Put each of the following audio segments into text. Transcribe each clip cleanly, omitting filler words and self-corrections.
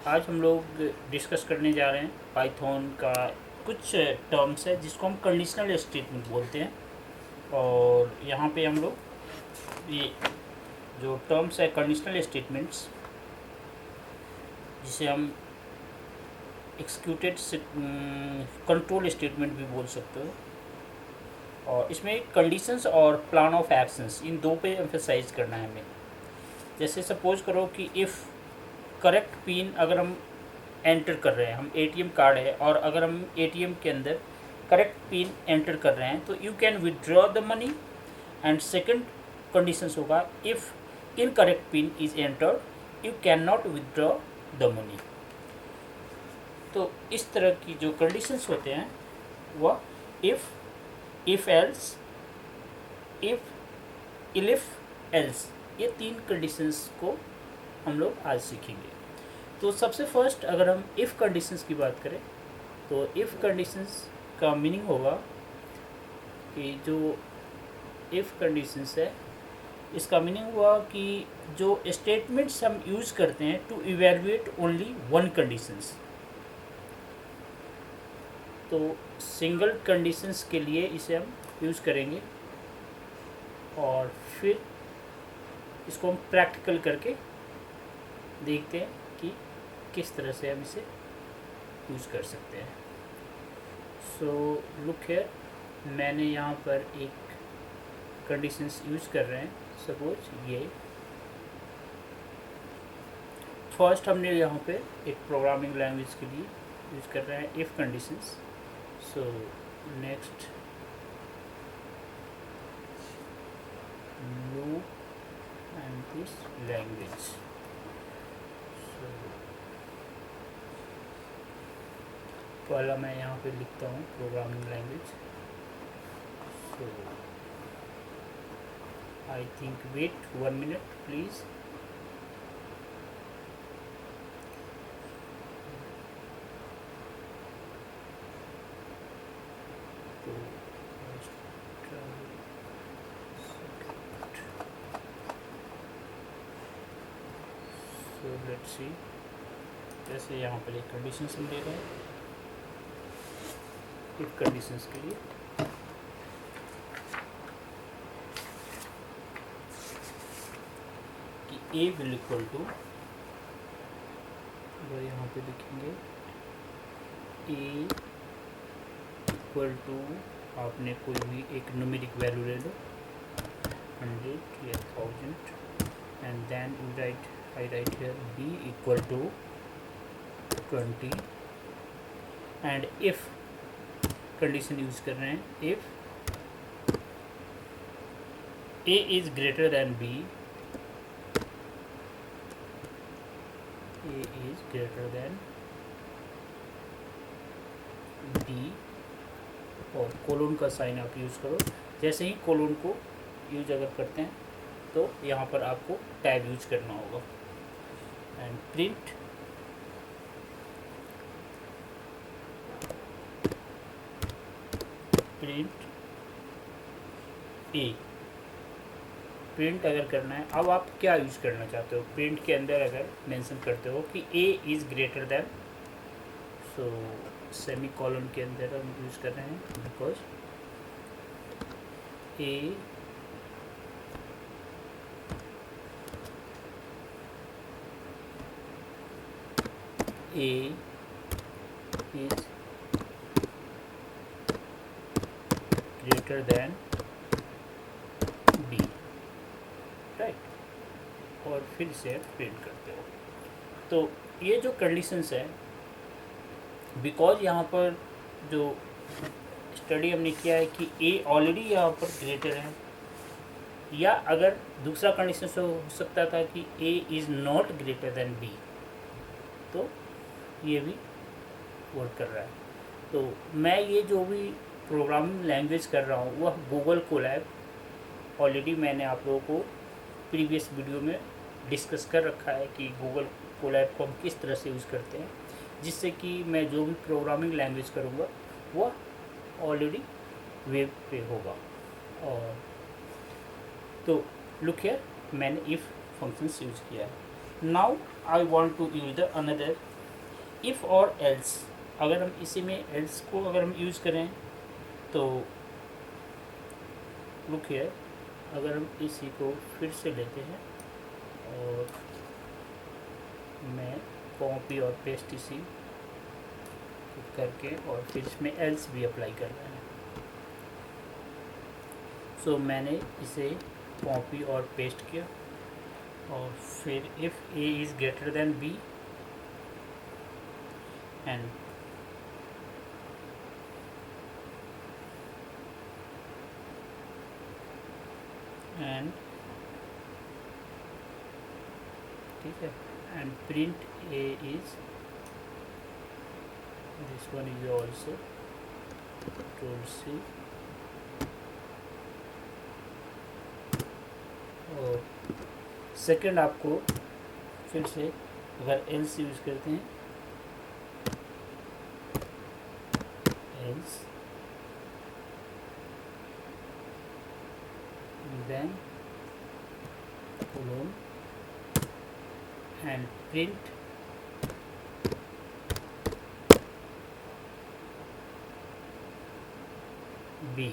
आज हम लोग डिस्कस करने जा रहे हैं पाइथन का कुछ टर्म्स है जिसको हम कंडीशनल स्टेटमेंट बोलते हैं। और यहाँ पे हम लोग ये जो टर्म्स है कंडीशनल स्टेटमेंट्स, जिसे हम एक्सिक्यूटेड कंट्रोल स्टेटमेंट भी बोल सकते हो, और इसमें कंडीशंस और प्लान ऑफ एक्शंस, इन दो पे एम्फेसाइज करना है हमें। जैसे सपोज करो कि इफ़ करेक्ट पिन अगर हम एंटर कर रहे हैं, हम एटीएम कार्ड है और अगर हम एटीएम के अंदर करेक्ट पिन एंटर कर रहे हैं तो you can withdraw the money. And second conditions होगा if incorrect PIN is entered you can not withdraw the money. तो इस तरह की जो कंडीशंस होते हैं वह इफ़ एल्स, इफ एल्स, ये तीन कंडीशंस को हम लोग आज सीखेंगे। तो सबसे फर्स्ट अगर हम इफ़ कंडीशंस की बात करें तो इफ़ कंडीशंस का मीनिंग होगा कि जो इफ़ कंडीशंस है इसका मीनिंग हुआ कि जो स्टेटमेंट्स हम यूज़ करते हैं to evaluate only one conditions. तो सिंगल कंडीशंस के लिए इसे हम यूज़ करेंगे और फिर इसको हम प्रैक्टिकल करके देखते हैं कि किस तरह से हम इसे यूज़ कर सकते हैं। सो लुक हियर, मैंने यहाँ पर एक कंडीशंस यूज़ कर रहे हैं। सपोज ये फर्स्ट हमने यहाँ पे एक प्रोग्रामिंग लैंग्वेज के लिए यूज़ कर रहे हैं if conditions. So next loop and this language. पहला मैं यहाँ पे लिखता हूँ programming language. So I think wait 1 minute please. So let's see, जैसे यहाँ पर एक कंडीशन हम दे रहे हैं इफ कंडीशंस के लिए। कि ए विल इक्वल टू, अगर यहाँ पे लिखेंगे ए इक्वल टू, आपने कोई भी एक न्यूमेरिक वैल्यू ले लो 100 या 1000 and then you write, I write here B equal to 20 and if condition use कर रहे हैं if A is greater than B, A is greater than B, और कोलोन का साइन आप यूज़ करो। जैसे ही कोलोन को यूज अगर करते हैं तो यहाँ पर आपको टैब यूज करना होगा एंड प्रिंट ए। प्रिंट अगर करना है, अब आप क्या यूज़ करना चाहते हो प्रिंट के अंदर, अगर मेंशन करते हो कि A is greater than, so semicolon के अंदर हम यूज़ कर रहे हैं because A is greater than B, right, और फिर से प्रिंट करते हो। तो ये जो कंडीशंस है, बिकॉज यहाँ पर जो स्टडी हमने किया है कि ए ऑलरेडी यहाँ पर ग्रेटर है, या अगर दूसरा कंडीशन से हो सकता था कि A is not greater than B, तो ये भी वर्क कर रहा है। तो मैं ये जो भी प्रोग्रामिंग लैंग्वेज कर रहा हूँ वह गूगल कोलैब, ऑलरेडी मैंने आप लोगों को प्रीवियस वीडियो में डिस्कस कर रखा है कि गूगल कोलैब को हम किस तरह से यूज़ करते हैं, जिससे कि मैं जो भी प्रोग्रामिंग लैंग्वेज करूँगा वह ऑलरेडी वेब पे होगा। और तो लुक हियर, मैंने इफ़ फंक्शंस यूज़ किया है। Now I want to use the another if और एल्स। अगर हम इसी में एल्स को अगर हम यूज़ करें तो लुक हियर, अगर हम इसी को फिर से लेते हैं और मैं कॉपी और पेस्ट इसी करके और फिर इसमें एल्स भी अप्लाई करना है। सो मैंने इसे कॉपी और पेस्ट किया और फिर if A is greater than B and ठीक है, and print A is this one is also control C और सेकंड आपको फिर से अगर एल्स यूज़ करते हैं else then colon and print B।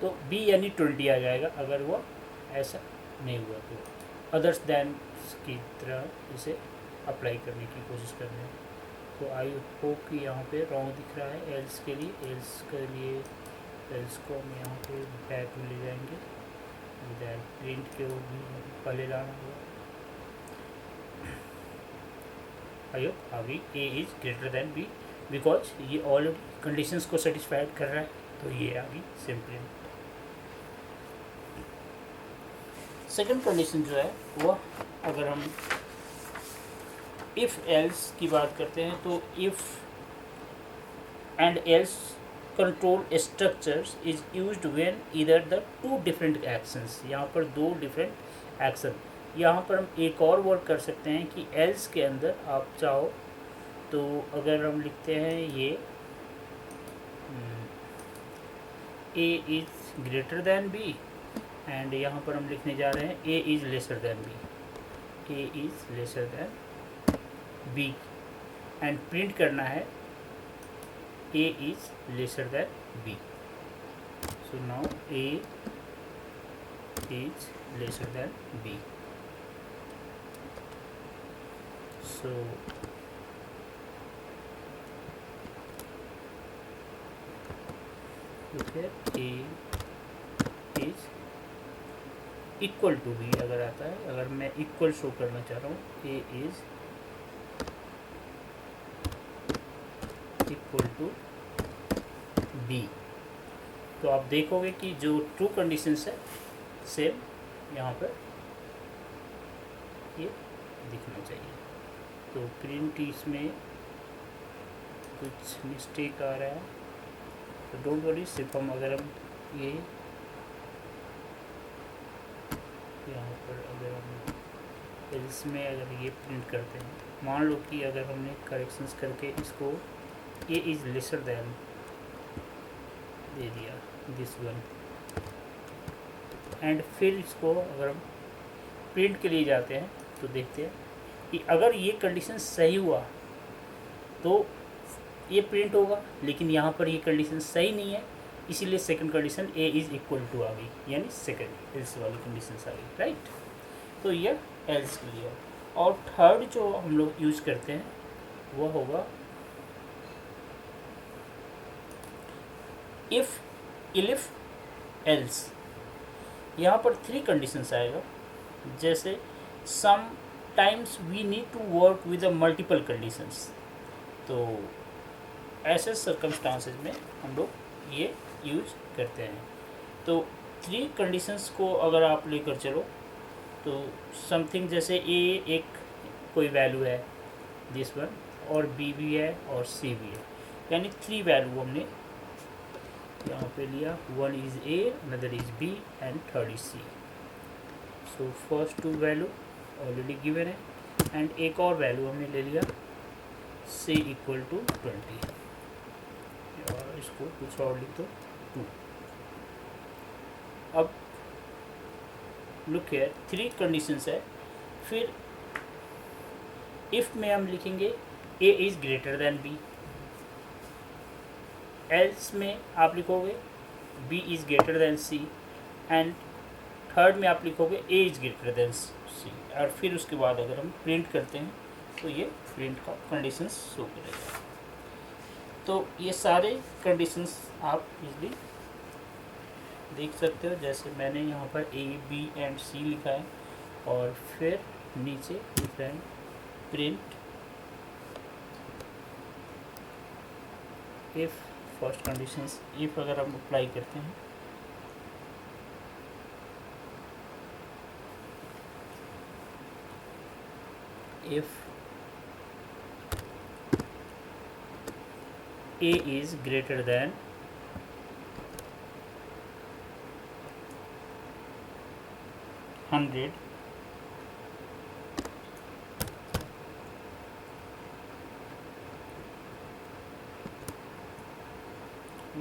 तो B यानी 20 आ जाएगा अगर वो ऐसा नहीं हुआ तो। अदर्स दैन की तरह इसे अप्लाई करने की कोशिश कर रहे हैं। तो आई होप कि यहाँ पे रॉन्ग दिख रहा है एल्स के लिए। एल्स के लिए एल्स को हम यहाँ पे बैक में ले जाएंगे, दैन प्रिंट के वो भी पहले लाना होगा। आई होप अभी A is greater than B because ये ऑलरेडी कंडीशंस को सेटिस्फाइड कर रहा है, तो ये आ गई सिंपली। सेकंड कंडीशन जो है वह अगर हम इफ़ एल्स की बात करते हैं तो if and else control structures is used when either the two different actions. यहाँ पर दो डिफरेंट एक्शन। यहाँ पर हम एक और वर्क कर सकते हैं कि एल्स के अंदर आप चाहो तो अगर हम लिखते हैं ये A is greater than B and यहाँ पर हम लिखने जा रहे हैं A is lesser than B, A is lesser than B and print करना है A is lesser than B. So now A is lesser than B. So A is equal to B अगर आता है, अगर मैं इक्वल शो करना चाह रहा हूँ A is equal to B, तो आप देखोगे कि जो ट्रू कंडीशंस है सेम यहाँ पर ये दिखना चाहिए। तो प्रिंट इसमें कुछ मिस्टेक आ रहा है तो डोंट वरी, सिर्फ हम अगर हम ये यहाँ पर अगर हम एल्स में अगर ये प्रिंट करते हैं, मान लो कि अगर हमने करेक्शंस करके इसको ए इज़ लेसर दैन दे दिया दिस वन एंड फिर इसको अगर हम प्रिंट के लिए जाते हैं तो देखते हैं कि अगर ये कंडीशन सही हुआ तो ये प्रिंट होगा, लेकिन यहाँ पर ये कंडीशन सही नहीं है, इसीलिए second condition A is equal to आ गई, यानी सेकंड एल्स वाली कंडीशन आ गई, राइट। तो ये एल्स के लिए। और थर्ड जो हम लोग यूज़ करते हैं वो होगा इफ़ इलिफ एल्स। यहाँ पर थ्री कंडीशंस आएगा, जैसे sometimes we need to work with the multiple conditions. तो ऐसे सर्कमस्टांसेस में हम लोग ये यूज करते हैं। तो थ्री कंडीशंस को अगर आप लेकर चलो तो समथिंग जैसे ए एक कोई वैल्यू है दिस वन, और बी भी है और सी भी है, यानी थ्री वैल्यू हमने यहाँ पे लिया। One is A, another is B and third is C. So first two value already given है एंड एक और वैल्यू हमने ले लिया सी इक्वल टू 20, और इसको कुछ और लिख दो 2. अब लुक हियर, 3 कंडीशंस है। फिर इफ में हम लिखेंगे A is greater than B, else में आप लिखोगे B is greater than C, and third में आप लिखोगे A is greater than C. और फिर उसके बाद अगर हम प्रिंट करते हैं तो ये प्रिंट का कंडीशंस शो करेगा। तो ये सारे कंडीशंस आप इजली देख सकते हो, जैसे मैंने यहाँ पर ए बी एंड सी लिखा है, और फिर नीचे different print if first conditions if अगर हम अप्लाई करते हैं if a is greater than hundred,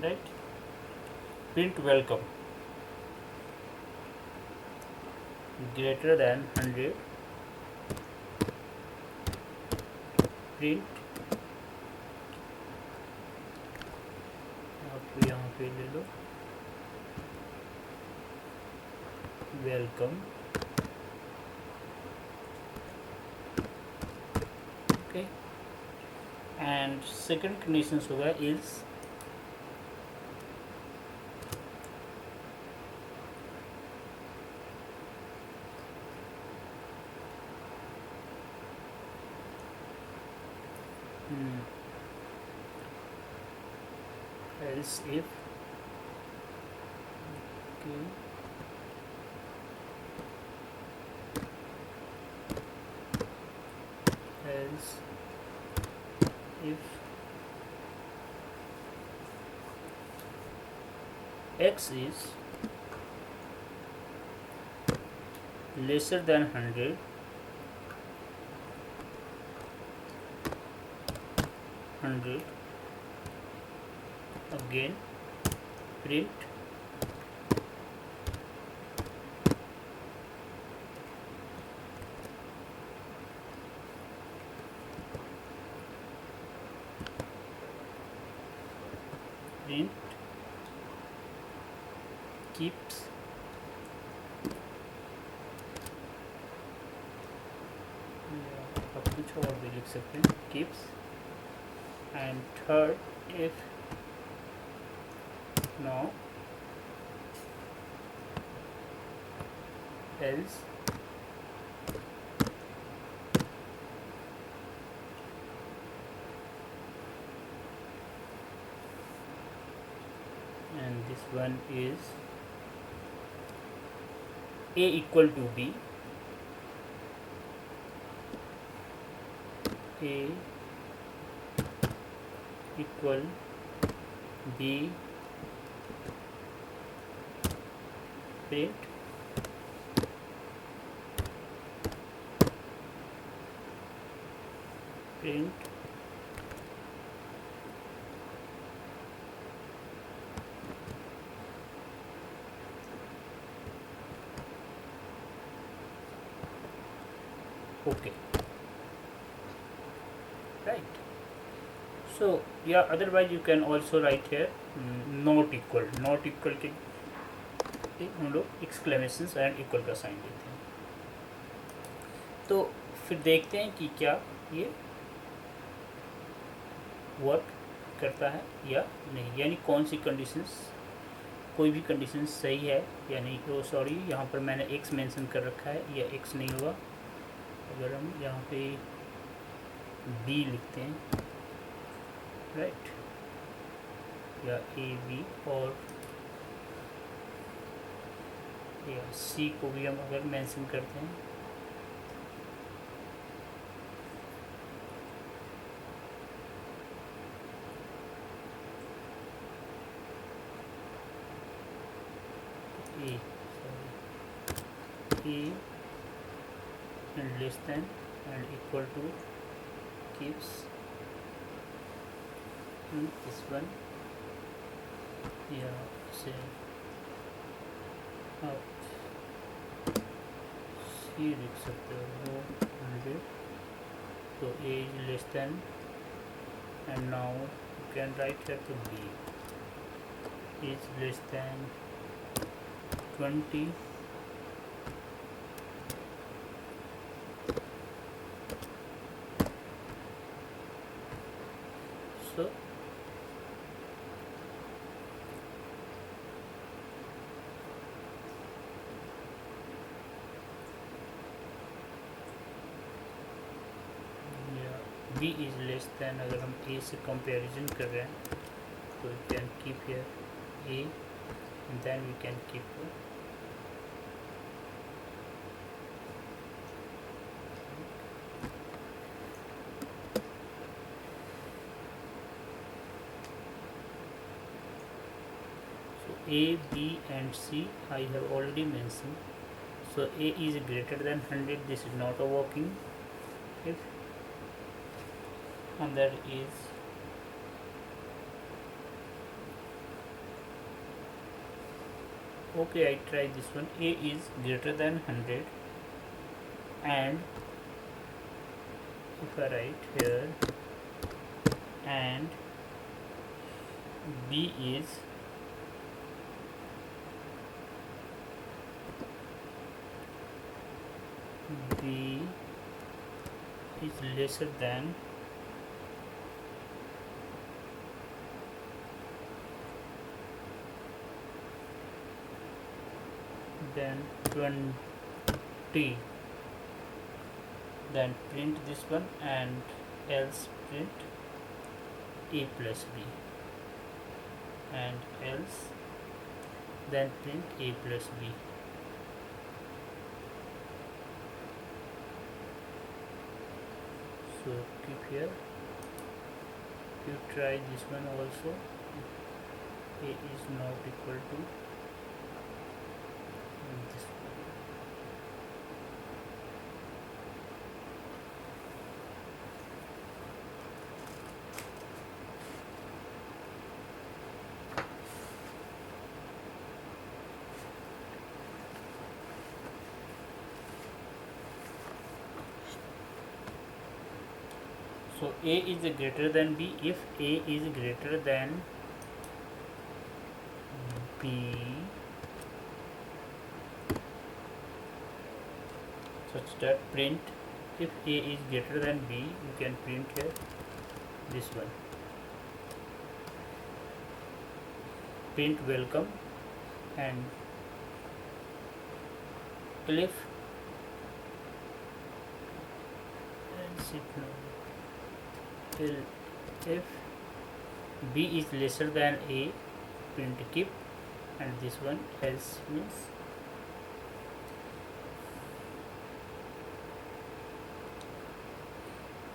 right, print welcome, greater than 100, print, आप यहाँ पे ले लो welcome, okay. And second condition होगा is else if, okay, else if x is lesser than 100, again print keeps आप कुछ और भी लिख सकते हैं keeps, and third if no else and this one is a equal to b, a equal b, print okay, right. So yeah, otherwise you can also write here not equal के हम लोग एक्सक्लेमेशंस एंड इक्वल का sign देते हैं। तो फिर देखते हैं कि क्या ये वर्क करता है या नहीं, यानी कौन सी कंडीशंस, कोई भी कंडीशन सही है या नहीं। तो सॉरी, यहाँ पर मैंने एक्स मेंशन कर रखा है, या एक्स नहीं होगा। अगर हम यहाँ पे बी लिखते हैं, राइट, या ए बी, और या सी को भी हम अगर मेंशन करते हैं, ए and less than and equal to keeps this one, yeah, से आप सी लिख सकते हो 100, तो a is less than, and now you can write here to b is less than 20, so b is less than, अगर हम a से comparison कर रहे हैं तो we can keep here a, and then we can keep so a, b and c I have already mentioned. So a is greater than 100, this is not a working if, and that is okay. I try this one. A is greater than 100, and if I write here, and b is lesser than than 20, then print this one, and else print a plus b, and else then print a plus b. So keep here, you try this one also. A is not equal to this one. So a is greater than b if a is greater than b such that print, if a is greater than b, you can print here this one, print welcome, and if if b is lesser than a, print keep, and this one else means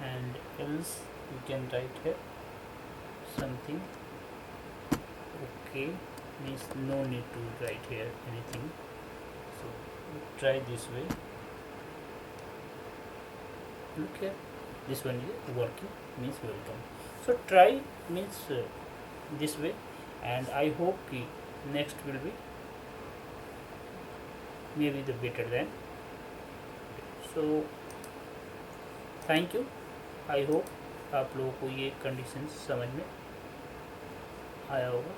and else you can write here something. Okay, means no need to write here anything. So try this way. Look here, this one is working, means welcome. So try means this way, and I hope next will be maybe the better than. So thank you. I hope आप लोगों को ये conditions समझ में आया होगा.